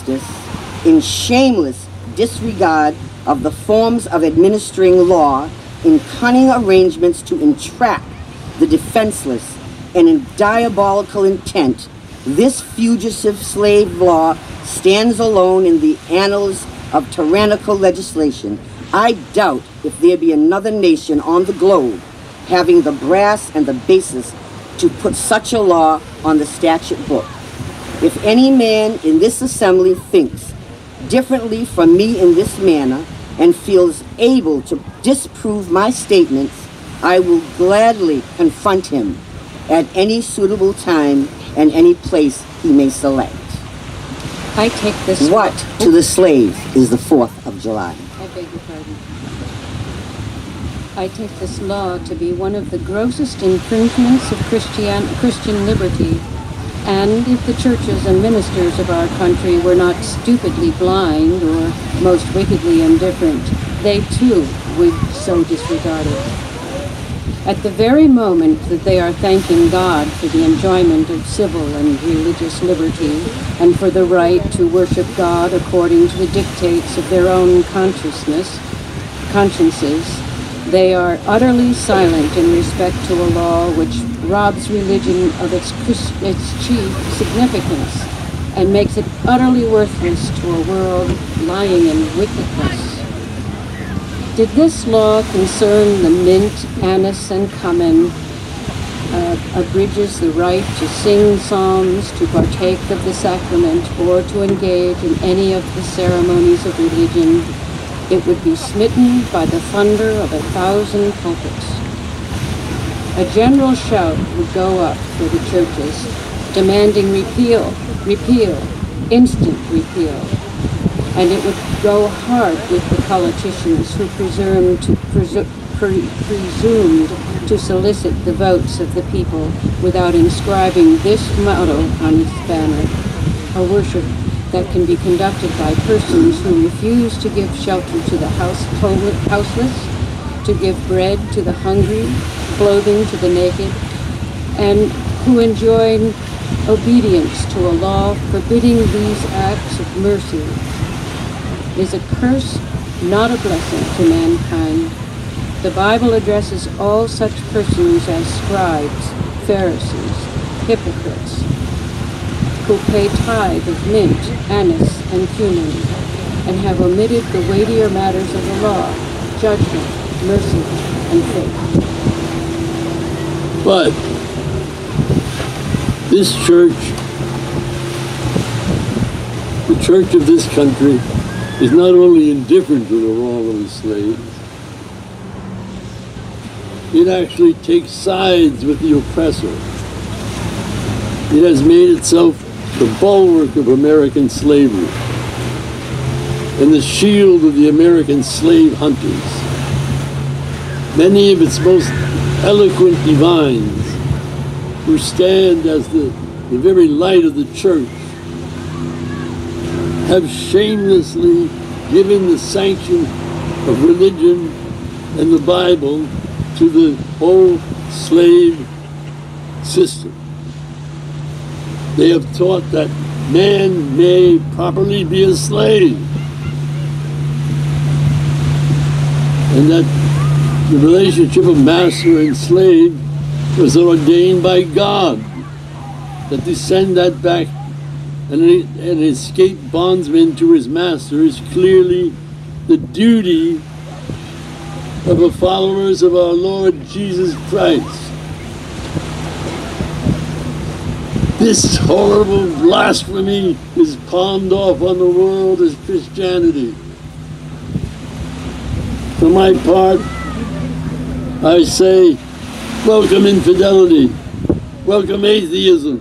justice in shameless disregard of the forms of administering law, in cunning arrangements to entrap the defenseless, and in diabolical intent, this fugitive slave law stands alone in the annals of tyrannical legislation. I doubt if there be another nation on the globe having the brass and the basis to put such a law on the statute book. If any man in this assembly thinks differently from me in this manner and feels able to disprove my statements, I will gladly confront him at any suitable time and any place he may select. I take this... What to the slave is the 4th of July? I beg your pardon. I take this law to be one of the grossest infringements of Christian liberty, and if the churches and ministers of our country were not stupidly blind or most wickedly indifferent, they too would so disregard it. At the very moment that they are thanking God for the enjoyment of civil and religious liberty and for the right to worship God according to the dictates of their own consciences, they are utterly silent in respect to a law which robs religion of its chief significance and makes it utterly worthless to a world lying in wickedness. Did this law concern the mint, anise, and cumin, abridges the right to sing psalms, to partake of the sacrament, or to engage in any of the ceremonies of religion, it would be smitten by the thunder of 1,000 pulpits. A general shout would go up for the churches, demanding repeal, instant repeal. And it would go hard with the politicians who presumed to solicit the votes of the people without inscribing this motto on its banner: a worship that can be conducted by persons who refuse to give shelter to the houseless, to give bread to the hungry, clothing to the naked, and who enjoin obedience to a law forbidding these acts of mercy. Is a curse, not a blessing to mankind. The Bible addresses all such persons as scribes, Pharisees, hypocrites, who pay tithe of mint, anise, and cumin, and have omitted the weightier matters of the law: judgment, mercy, and faith. But this church, the church of this country, is not only indifferent to the wrong of the slaves, it actually takes sides with the oppressor. It has made itself the bulwark of American slavery and the shield of the American slave hunters. Many of its most eloquent divines, who stand as the very light of the church, have shamelessly given the sanction of religion and the Bible to the whole slave system. They have taught that man may properly be a slave, and that the relationship of master and slave was ordained by God, that to send that back and an escaped bondsman to his master is clearly the duty of the followers of our Lord Jesus Christ. This horrible blasphemy is palmed off on the world as Christianity. For my part, I say, welcome infidelity, welcome atheism,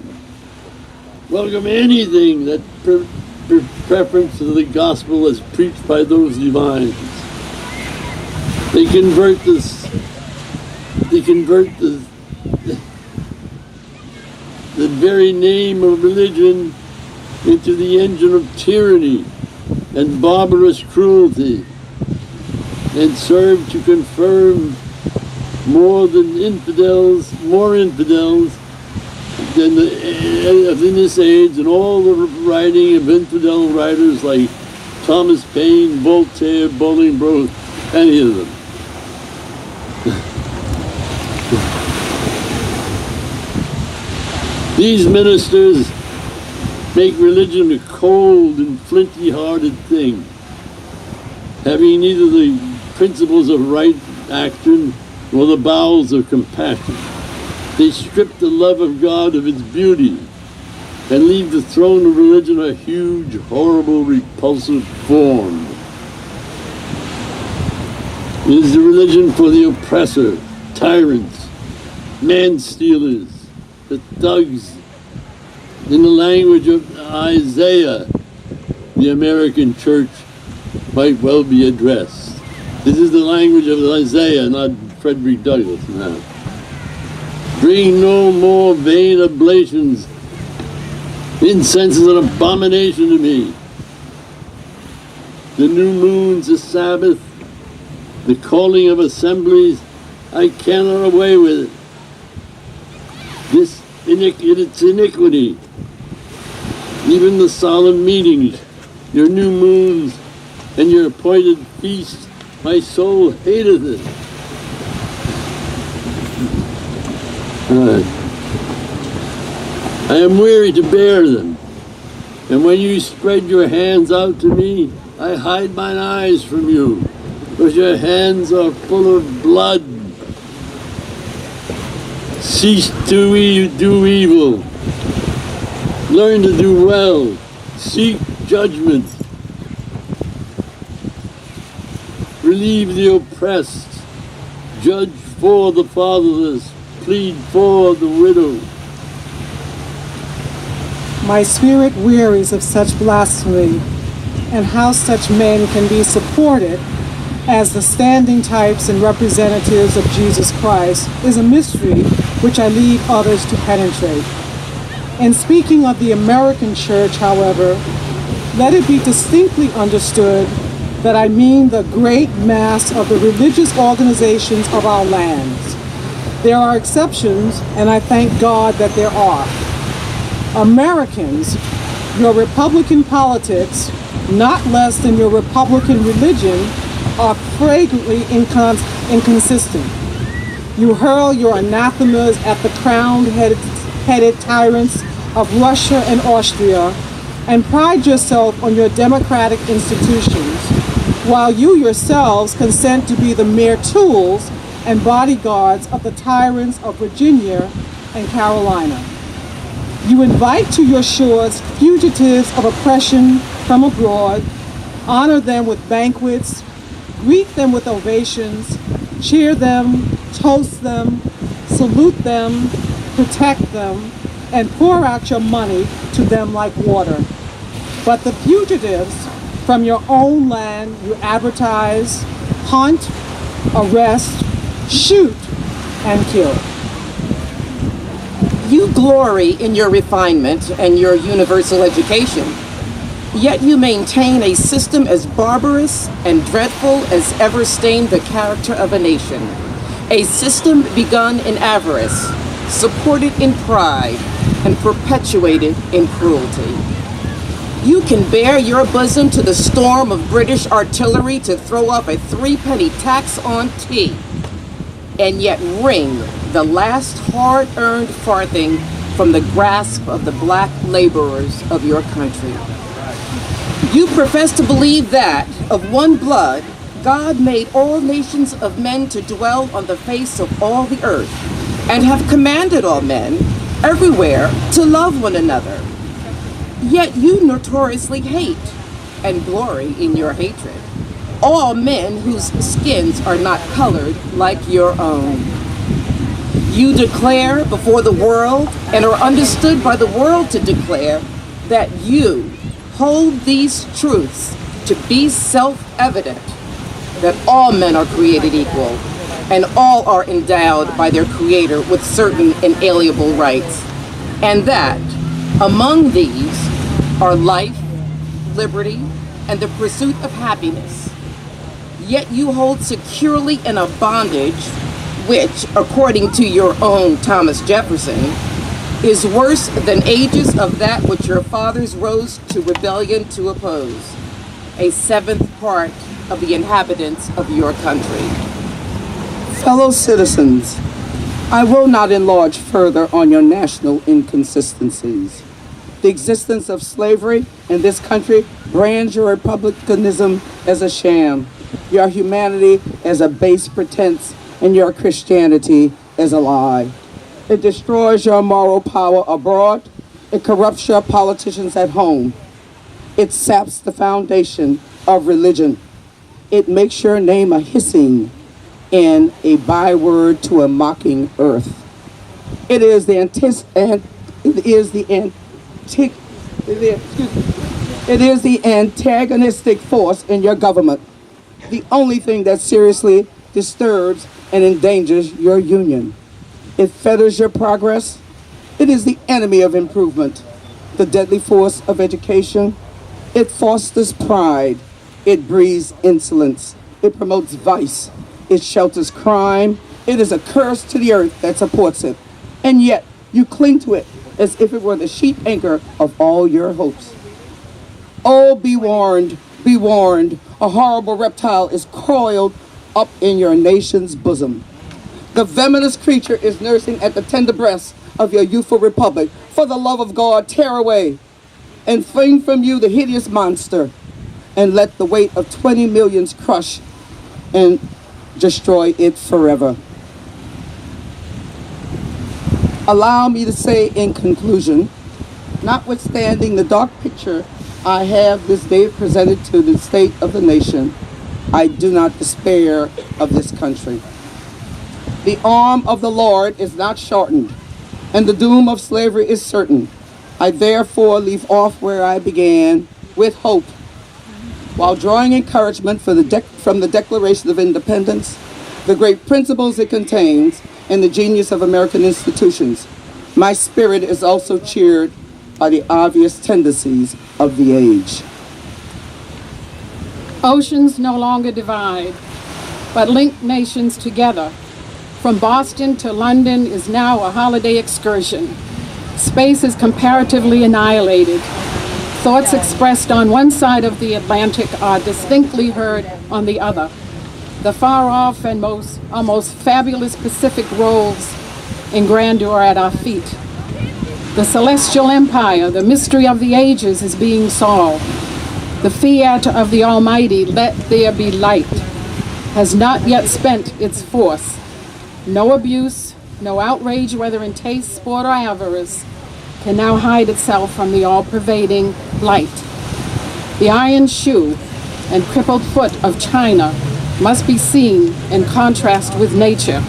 welcome anything that preference to the gospel as preached by those divines. They convert the very name of religion into the engine of tyranny and barbarous cruelty, and serve to confirm more infidels in this age, and all the writing of infidel writers like Thomas Paine, Voltaire, Bolingbroke, any of them. These ministers make religion a cold and flinty-hearted thing, having neither the principles of right action nor the bowels of compassion. They strip the love of God of its beauty and leave the throne of religion a huge, horrible, repulsive form. It is the religion for the oppressor, tyrants, man-stealers, the thugs. In the language of Isaiah, the American church might well be addressed. This is the language of Isaiah, not Frederick Douglass now. Bring no more vain oblations. Incense is an abomination to me. The new moon's a Sabbath. The calling of assemblies, I cannot away with it. It's iniquity. Even the solemn meetings, your new moons, and your appointed feasts, my soul hateth it. I am weary to bear them, and when you spread your hands out to me, I hide mine eyes from you, because your hands are full of blood. Cease to do evil. Learn to do well. Seek judgment. Relieve the oppressed. Judge for the fatherless. Plead for the widow. My spirit wearies of such blasphemy, and how such men can be supported as the standing types and representatives of Jesus Christ is a mystery which I leave others to penetrate. In speaking of the American church, however, let it be distinctly understood that I mean the great mass of the religious organizations of our lands. There are exceptions, and I thank God that there are. Americans, your Republican politics, not less than your Republican religion, are flagrantly inconsistent. You hurl your anathemas at the crowned-headed tyrants of Russia and Austria and pride yourself on your democratic institutions, while you yourselves consent to be the mere tools and bodyguards of the tyrants of Virginia and Carolina. You invite to your shores fugitives of oppression from abroad, honor them with banquets, greet them with ovations, cheer them, toast them, salute them, protect them, and pour out your money to them like water. But the fugitives from your own land you advertise, hunt, arrest, shoot, and kill. You glory in your refinement and your universal education, yet you maintain a system as barbarous and dreadful as ever stained the character of a nation. A system begun in avarice, supported in pride, and perpetuated in cruelty. You can bare your bosom to the storm of British artillery to throw up a 3-penny tax on tea, and yet wring the last hard-earned farthing from the grasp of the black laborers of your country. You profess to believe that, of one blood, God made all nations of men to dwell on the face of all the earth, and have commanded all men, everywhere, to love one another. Yet you notoriously hate, and glory in your hatred, all men whose skins are not colored like your own. You declare before the world, and are understood by the world to declare, that you hold these truths to be self-evident, that all men are created equal, and all are endowed by their Creator with certain inalienable rights, and that among these are life, liberty, and the pursuit of happiness. Yet you hold securely in a bondage which, according to your own Thomas Jefferson, is worse than ages of that which your fathers rose to rebellion to oppose, a seventh part of the inhabitants of your country. Fellow citizens, I will not enlarge further on your national inconsistencies. The existence of slavery in this country brands your republicanism as a sham, your humanity as a base pretense, and your Christianity as a lie. It destroys your moral power abroad. It corrupts your politicians at home. It saps the foundation of religion. It makes your name a hissing and a byword to a mocking earth. It is the antagonistic force in your government, the only thing that seriously disturbs and endangers your union. It fetters your progress. It is the enemy of improvement, the deadly force of education. It fosters pride. It breeds insolence. It promotes vice. It shelters crime. It is a curse to the earth that supports it. And yet, you cling to it as if it were the sheet anchor of all your hopes. Oh, be warned, be warned. A horrible reptile is coiled up in your nation's bosom. The venomous creature is nursing at the tender breasts of your youthful republic. For the love of God, tear away and fling from you the hideous monster, and let the weight of 20 millions crush and destroy it forever. Allow me to say in conclusion, notwithstanding the dark picture I have this day presented to the state of the nation, I do not despair of this country. The arm of the Lord is not shortened, and the doom of slavery is certain. I therefore leave off where I began, with hope, while drawing encouragement from the Declaration of Independence, the great principles it contains, and the genius of American institutions. My spirit is also cheered by the obvious tendencies of the age. Oceans no longer divide, but link nations together. From Boston to London is now a holiday excursion. Space is comparatively annihilated. Thoughts expressed on one side of the Atlantic are distinctly heard on the other. The far-off and almost fabulous Pacific rolls in grandeur at our feet. The celestial empire, the mystery of the ages, is being solved. The fiat of the Almighty, let there be light, has not yet spent its force. No abuse, no outrage, whether in taste, sport, or avarice, can now hide itself from the all-pervading light. The iron shoe and crippled foot of China must be seen in contrast with nature.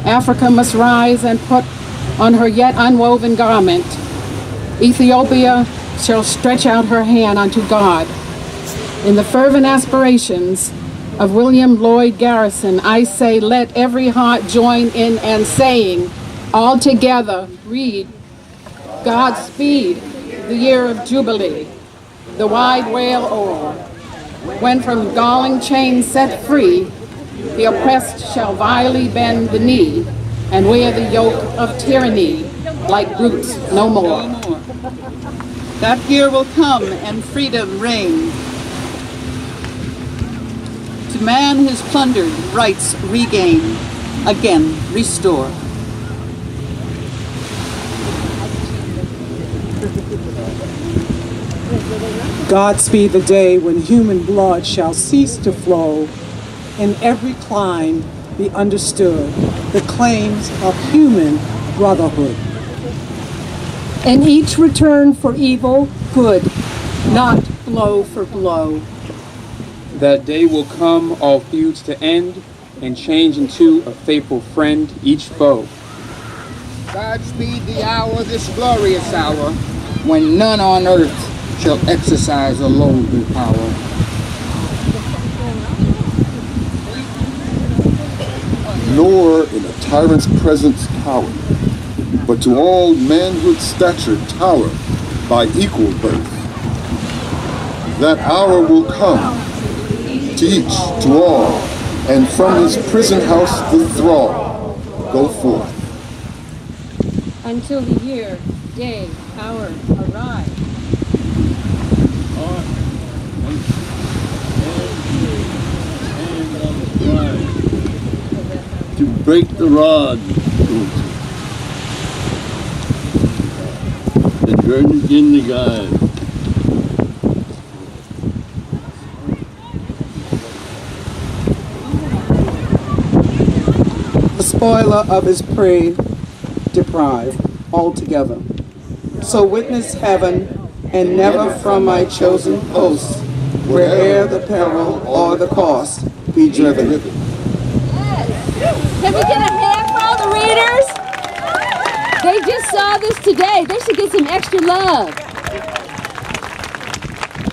Africa must rise and put on her yet unwoven garment. Ethiopia shall stretch out her hand unto God. In the fervent aspirations of William Lloyd Garrison, I say, let every heart join in and saying, all together, read, Godspeed, the year of Jubilee, the wide whale o'er. When from galling chains set free, the oppressed shall vilely bend the knee and wear the yoke of tyranny like brutes no more. That year will come and freedom reign. To man his plundered rights regain, again restore. Godspeed the day when human blood shall cease to flow, in every clime be understood the claims of human brotherhood. And each return for evil good, not blow for blow. That day will come, all feuds to end, and change into a faithful friend each foe. Godspeed the hour, this glorious hour, when none on earth shall exercise alone their power. Nor in a tyrant's presence cower, but to all manhood's stature tower by equal birth. That hour will come, to each, to all, and from his prison house the thrall go forth. until the year, day, hour arrive. To break the rod and burn again the guide. The spoiler of his prey deprive altogether. So witness heaven, and never from my chosen post, where'er the peril or the cost be driven. Can we get a hand for all the readers? They just saw this today. They should get some extra love.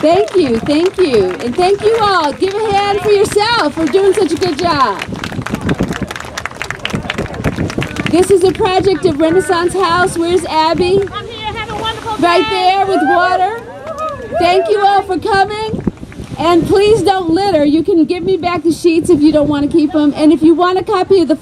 Thank you, and thank you all. Give a hand for yourself for doing such a good job. This is a project of Renaissance House. Where's Abby? I'm here. Have a wonderful day. Right there with water. Thank you all for coming. And please don't litter. You can give me back the sheets if you don't want to keep them. And if you want a copy of the full